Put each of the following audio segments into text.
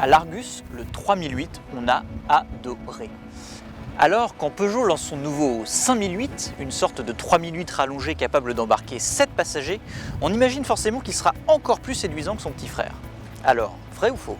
À l'Argus, le 3008, on a adoré. Alors, quand Peugeot lance son nouveau 5008, une sorte de 3008 rallongé capable d'embarquer 7 passagers, on imagine forcément qu'il sera encore plus séduisant que son petit frère. Alors, vrai ou faux ?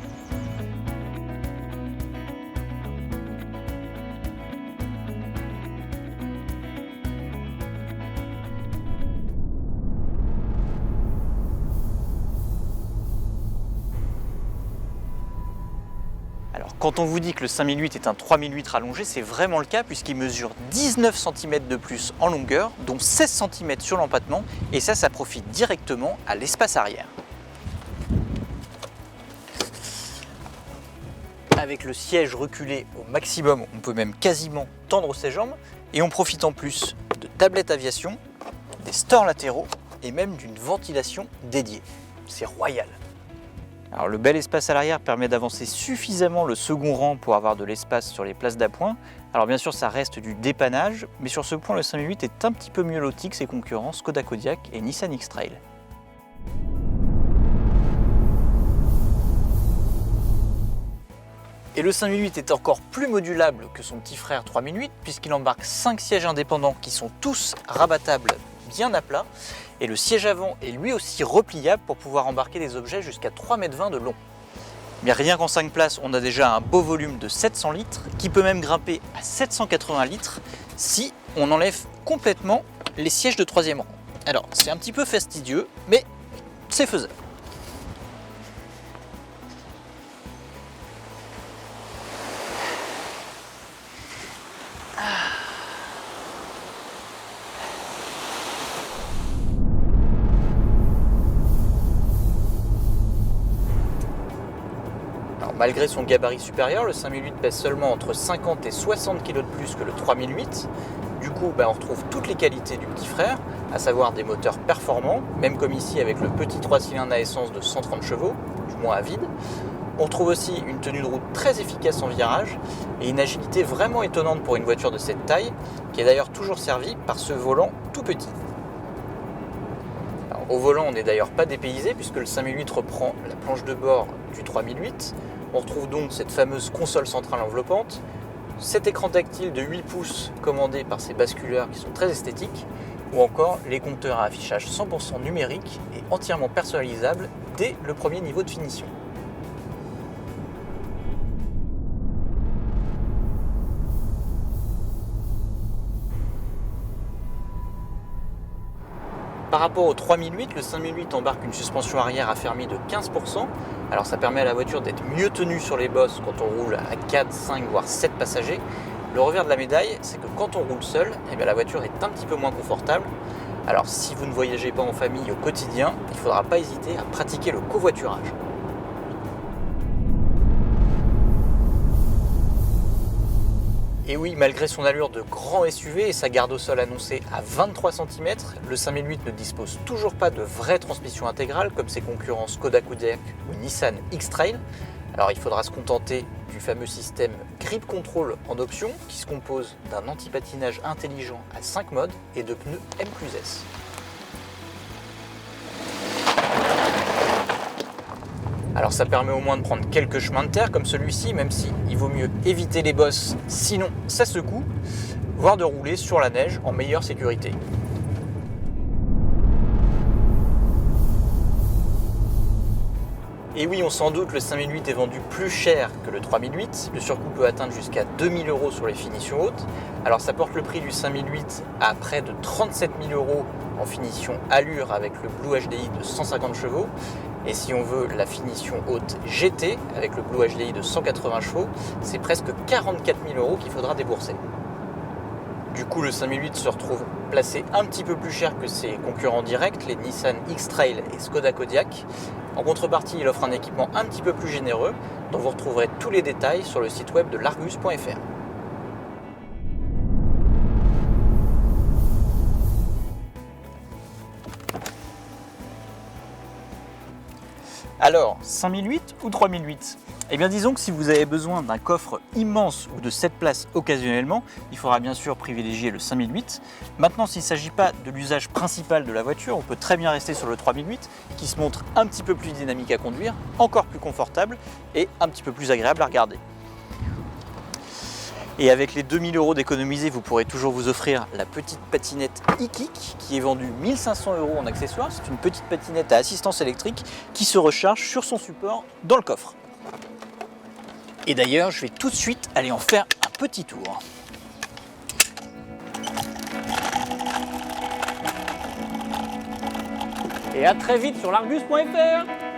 Alors, quand on vous dit que le 5008 est un 3008 rallongé, c'est vraiment le cas puisqu'il mesure 19 cm de plus en longueur, dont 16 cm sur l'empattement, et ça profite directement à l'espace arrière. Avec le siège reculé au maximum, on peut même quasiment tendre ses jambes, et on profite en plus de tablettes aviation, des stores latéraux et même d'une ventilation dédiée. C'est royal. Alors, le bel espace à l'arrière permet d'avancer suffisamment le second rang pour avoir de l'espace sur les places d'appoint. Alors bien sûr, ça reste du dépannage, mais sur ce point, le 5008 est un petit peu mieux loti que ses concurrents Skoda Kodiaq et Nissan X-Trail. Et le 5008 est encore plus modulable que son petit frère 3008 puisqu'il embarque 5 sièges indépendants qui sont tous rabattables bien à plat, et le siège avant est lui aussi repliable pour pouvoir embarquer des objets jusqu'à 3,20 m de long. Mais rien qu'en 5 places, on a déjà un beau volume de 700 litres qui peut même grimper à 780 litres si on enlève complètement les sièges de 3e rang. Alors c'est un petit peu fastidieux, mais c'est faisable. Malgré son gabarit supérieur, le 5008 pèse seulement entre 50 et 60 kg de plus que le 3008. Du coup, on retrouve toutes les qualités du petit frère, à savoir des moteurs performants, même comme ici avec le petit 3 cylindres à essence de 130 chevaux, du moins à vide. On trouve aussi une tenue de route très efficace en virage et une agilité vraiment étonnante pour une voiture de cette taille, qui est d'ailleurs toujours servie par ce volant tout petit. Alors, au volant, on n'est d'ailleurs pas dépaysé puisque le 5008 reprend la planche de bord du 3008. On retrouve donc cette fameuse console centrale enveloppante, cet écran tactile de 8 pouces commandé par ces basculeurs qui sont très esthétiques, ou encore les compteurs à affichage 100% numérique et entièrement personnalisables dès le premier niveau de finition. Par rapport au 3008, le 5008 embarque une suspension arrière affermie de 15%. Alors ça permet à la voiture d'être mieux tenue sur les bosses quand on roule à 4, 5 voire 7 passagers. Le revers de la médaille, c'est que quand on roule seul, la voiture est un petit peu moins confortable. Alors si vous ne voyagez pas en famille au quotidien, il ne faudra pas hésiter à pratiquer le covoiturage. Et oui, malgré son allure de grand SUV et sa garde au sol annoncée à 23 cm, le 5008 ne dispose toujours pas de vraie transmission intégrale comme ses concurrents Skoda Kodiaq ou Nissan X-Trail. Alors il faudra se contenter du fameux système Grip Control en option qui se compose d'un anti-patinage intelligent à 5 modes et de pneus M+S. Alors ça permet au moins de prendre quelques chemins de terre comme celui-ci, même si il vaut mieux éviter les bosses, sinon ça secoue, voire de rouler sur la neige en meilleure sécurité. Et oui, on s'en doute, le 5008 est vendu plus cher que le 3008. Le surcoût peut atteindre jusqu'à 2000 € sur les finitions hautes. Alors ça porte le prix du 5008 à près de 37 000 € en finition allure avec le Blue HDI de 150 chevaux. Et si on veut la finition haute GT avec le Blue HDI de 180 chevaux, c'est presque 44 000 € qu'il faudra débourser. Du coup, le 5008 se retrouve placé un petit peu plus cher que ses concurrents directs, les Nissan X-Trail et Skoda Kodiaq. En contrepartie, il offre un équipement un petit peu plus généreux, dont vous retrouverez tous les détails sur le site web de largus.fr. Alors, 5008 ou 3008? Eh bien disons que si vous avez besoin d'un coffre immense ou de 7 places occasionnellement, il faudra bien sûr privilégier le 5008. Maintenant, s'il ne s'agit pas de l'usage principal de la voiture, on peut très bien rester sur le 3008 qui se montre un petit peu plus dynamique à conduire, encore plus confortable et un petit peu plus agréable à regarder. Et avec les 2000 € d'économiser, vous pourrez toujours vous offrir la petite patinette e-Kick qui est vendue 1500 € en accessoires. C'est une petite patinette à assistance électrique qui se recharge sur son support dans le coffre. Et d'ailleurs, je vais tout de suite aller en faire un petit tour. Et à très vite sur l'Argus.fr.